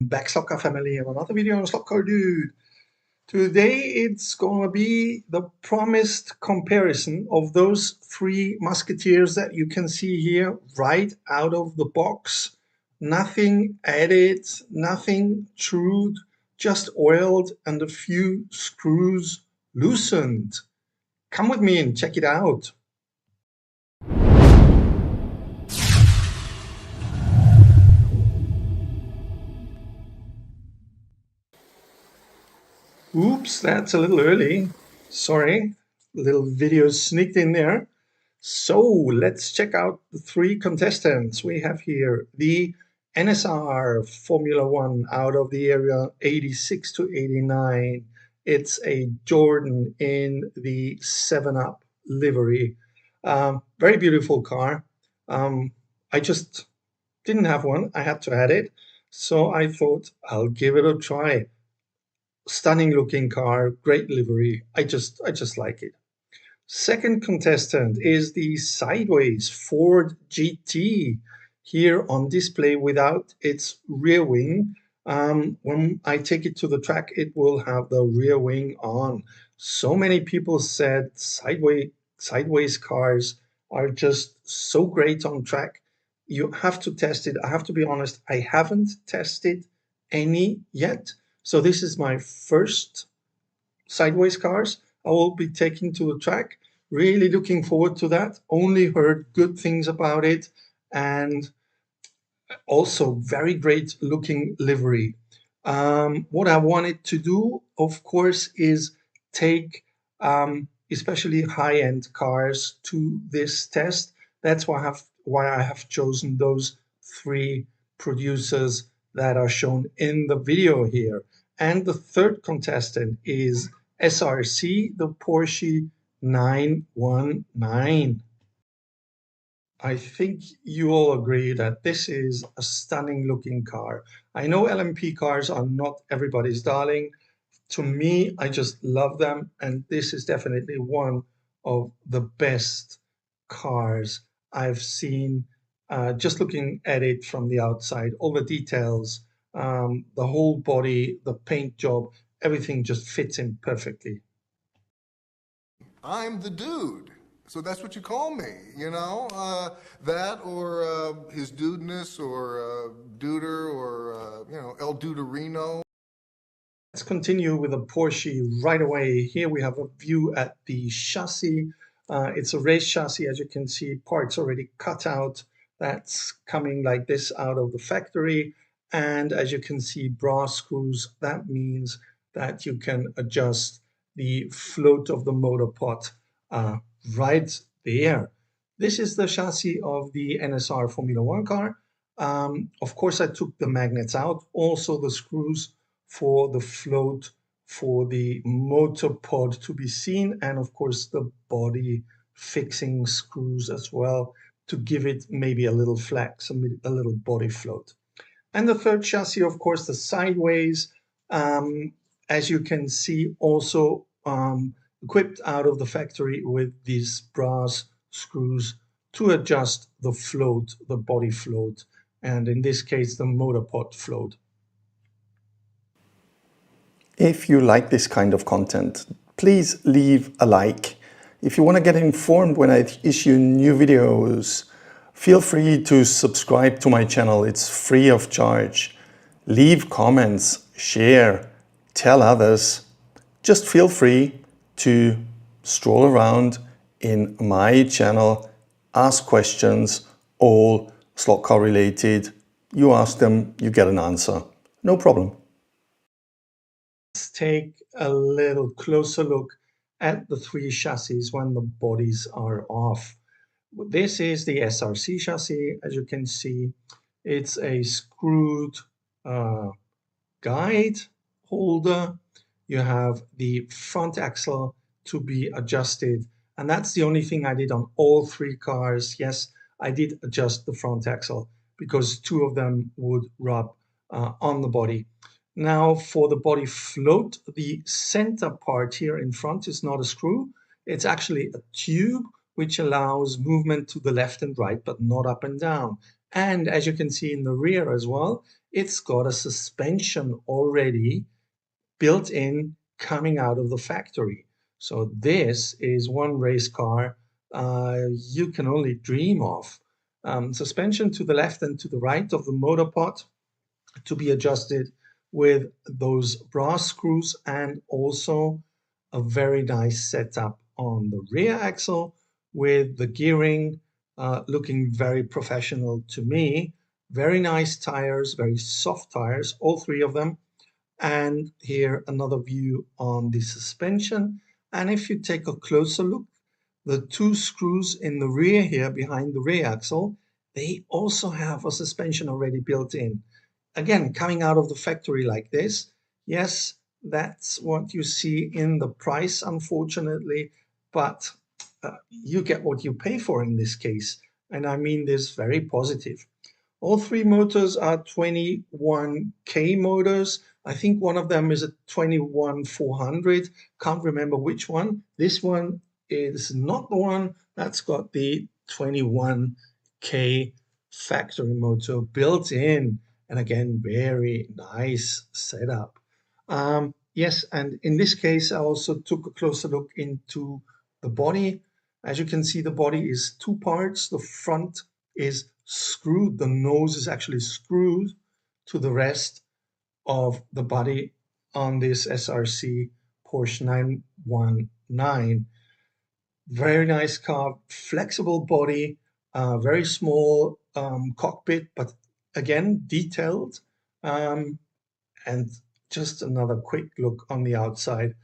Back Slotcar family of another video on Slotcardude. Today it's going to be the promised comparison of those three Musketeers that you can see here right out of the box. Nothing added, nothing trued, just oiled and a few screws loosened. Come with me and check it out. Oops, that's a little early. Sorry, a little video sneaked in there. So let's check out the three contestants. We have here the NSR Formula One out of the area 86 to 89. It's a Jordan in the 7-Up livery. Very beautiful car. I just didn't have one. I had to add it. So I thought I'll give it a try. Stunning looking car, great livery. I just like it. Second contestant is the sideways Ford GT here on display without its rear wing. When I take it to the track, it will have the rear wing on. So many people said sideways cars are just so great on track. You have to test it. I have to be honest, I haven't tested any yet. So this is my first sideways cars I will be taking to the track. Really looking forward to that. Only heard good things about it, and also very great looking livery. What I wanted to do, of course, is take especially high-end cars to this test. That's why I have chosen those three producers that are shown in the video here. And the third contestant is SRC, the Porsche 919. I think you all agree that this is a stunning looking car. I know LMP cars are not everybody's darling. To me, I just love them, and this is definitely one of the best cars I've seen. Just looking at it from the outside, all the details, the whole body, the paint job, everything just fits in perfectly. I'm the dude. So that's what you call me, you know? That or his dudeness or duder or, El Duderino. Let's continue with a Porsche right away. Here we have a view at the chassis. It's a race chassis, as you can see, parts already cut out. That's coming like this out of the factory. And as you can see, brass screws. That means that you can adjust the float of the motor pot right there. This is the chassis of the NSR Formula One car. Of course, I took the magnets out, also the screws for the float, for the motor pod to be seen, and of course the body fixing screws as well to give it maybe a little flex, a little body float. And the third chassis, of course, the sideways, as you can see, also equipped out of the factory with these brass screws to adjust the float, the body float, and in this case, the motor pod float. If you like this kind of content, please leave a like. If you want to get informed when I issue new videos, feel free to subscribe to my channel. It's free of charge. Leave comments, share, tell others. Just feel free to stroll around in my channel, ask questions, all slot car related. You ask them, you get an answer. No problem. Let's take a little closer look at the three chassis when the bodies are off. This is the SRC chassis. As you can see, it's a screwed guide holder. You have the front axle to be adjusted, and that's the only thing I did on all three cars. Yes, I did adjust the front axle because two of them would rub on the body. Now for the body float, the center part here in front is not a screw. It's actually a tube which allows movement to the left and right, but not up and down. And as you can see in the rear as well, it's got a suspension already built in coming out of the factory. So this is one race car you can only dream of. Suspension to the left and to the right of the motor pod to be adjusted with those brass screws, and also a very nice setup on the rear axle with the gearing looking very professional to me. Very nice tires, very soft tires, all three of them. And here another view on the suspension. And if you take a closer look, the two screws in the rear here behind the rear axle, they also have a suspension already built in. Again, coming out of the factory like this. Yes, that's what you see in the price, unfortunately, but you get what you pay for in this case. And I mean this very positive. All three motors are 21K motors. I think one of them is a 21,400. Can't remember which one. This one is not the one that's got the 21K factory motor built in. And again, very nice setup. Yes, and in this case, I also took a closer look into the body. As you can see, the body is two parts. The front is screwed. The nose is actually screwed to the rest of the body on this SRC Porsche 919. Very nice car, flexible body, very small cockpit, but again, detailed. And just another quick look on the outside,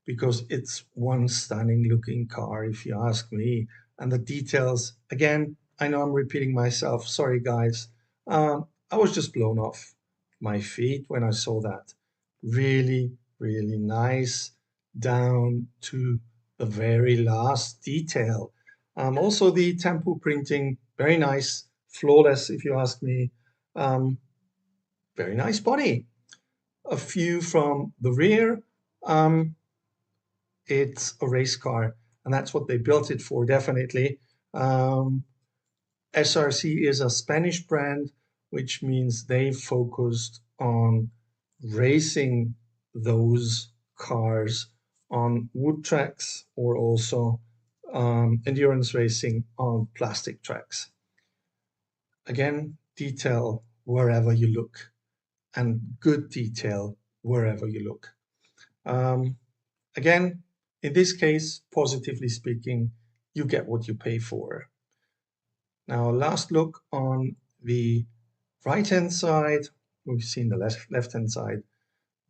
because it's one stunning looking car, if you ask me. And the details, again, I know I'm repeating myself. Sorry, guys. I was just blown off my feet when I saw that. Really, really nice, down to the very last detail. Also, the tempo printing, very nice, flawless, if you ask me. Very nice body. A few from the rear. It's a race car, and that's what they built it for, definitely. SRC is a Spanish brand, which means they focused on racing those cars on wood tracks, or also endurance racing on plastic tracks. Again, detail wherever you look, and good detail wherever you look. Again, in this case, positively speaking, you get what you pay for. Now, last look on the right-hand side. We've seen the left-hand side.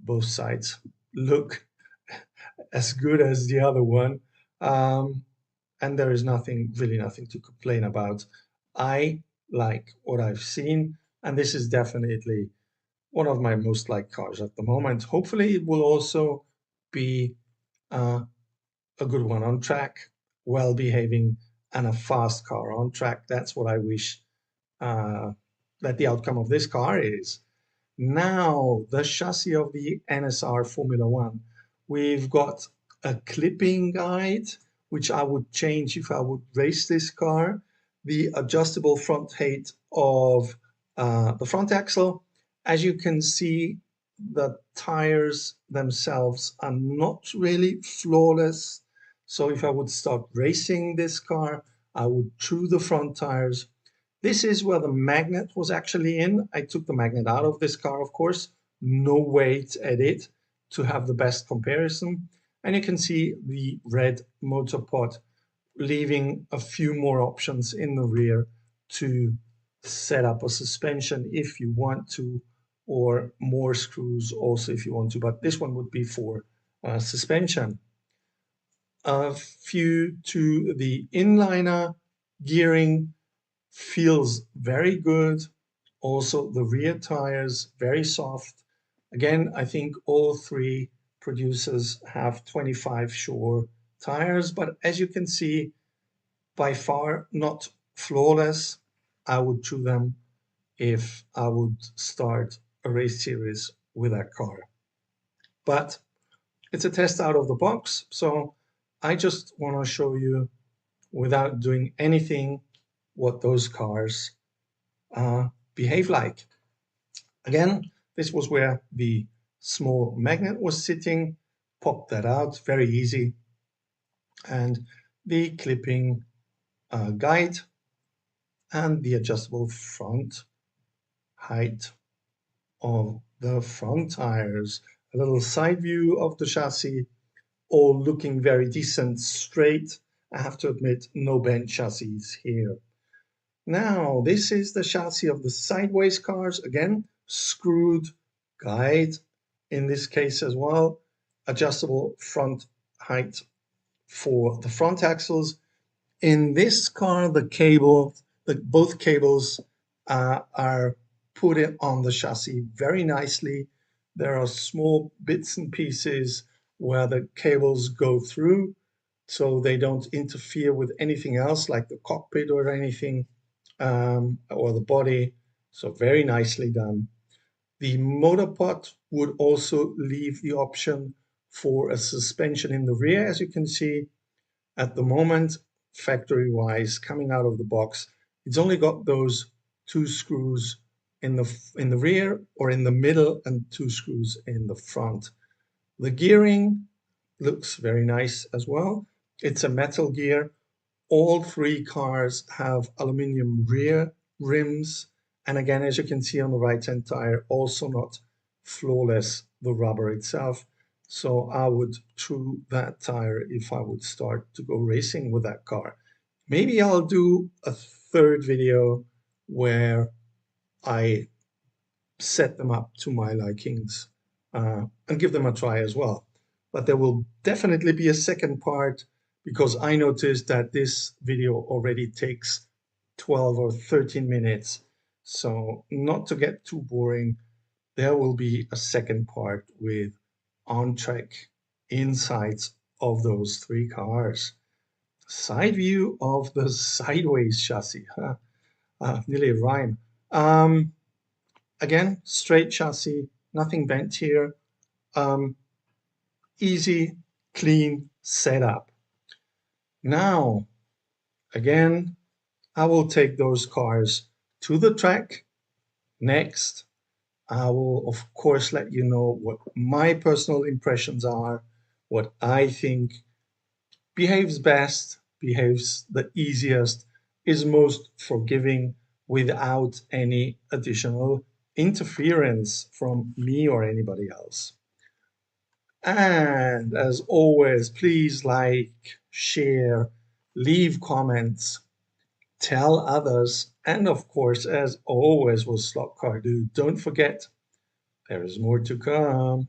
Both sides look as good as the other one. And there is really nothing to complain about. I like what I've seen, and this is definitely one of my most liked cars at the moment. Hopefully, it will also be a good one on track, well behaving, and a fast car on track. That's what I wish that the outcome of this car is. Now, the chassis of the NSR Formula One. We've got a clipping guide, which I would change if I would race this car. The adjustable front height of the front axle. As you can see, the tires themselves are not really flawless. So if I would start racing this car, I would chew the front tires. This is where the magnet was actually in. I took the magnet out of this car, of course. No weight edit to have the best comparison. And you can see the red motor pod, leaving a few more options in the rear to set up a suspension if you want to, or more screws also if you want to. But this one would be for suspension. A few to the inliner. Gearing feels very good. Also, the rear tires, very soft. Again, I think all three producers have 25 Shore tires, but as you can see, by far not flawless. I would chew them if I would start a race series with that car. But it's a test out of the box, so I just want to show you, without doing anything, what those cars behave like. Again, this was where the small magnet was sitting. Pop that out, very easy. And the clipping guide and the adjustable front height of the front tires. A little side view of the chassis, all looking very decent, straight. I have to admit, no bent chassis here. Now, this is the chassis of the sideways cars. Again, screwed guide in this case as well. Adjustable front height for the front axles. In this car, both cables are put in on the chassis very nicely. There are small bits and pieces where the cables go through, so they don't interfere with anything else like the cockpit or anything, or the body. So very nicely done. The motor pod would also leave the option for a suspension in the rear, as you can see. At the moment, factory-wise, coming out of the box, it's only got those two screws in the rear or in the middle and two screws in the front. The gearing looks very nice as well. It's a metal gear. All three cars have aluminum rear rims. And again, as you can see on the right-hand tire, also not flawless, the rubber itself. So I would chew that tire if I would start to go racing with that car. Maybe I'll do a third video where I set them up to my likings and give them a try as well. But there will definitely be a second part because I noticed that this video already takes 12 or 13 minutes. So not to get too boring, there will be a second part with on-track insights of those three cars. Side view of the sideways chassis. Nearly a rhyme. Again, straight chassis, nothing bent here. Easy, clean setup. Now, again, I will take those cars to the track. Next, I will, of course, let you know what my personal impressions are, what I think behaves best, behaves the easiest, is most forgiving without any additional interference from me or anybody else. And as always, please like, share, leave comments, tell others, and of course, as always with Slotcar Dude, don't forget, there is more to come.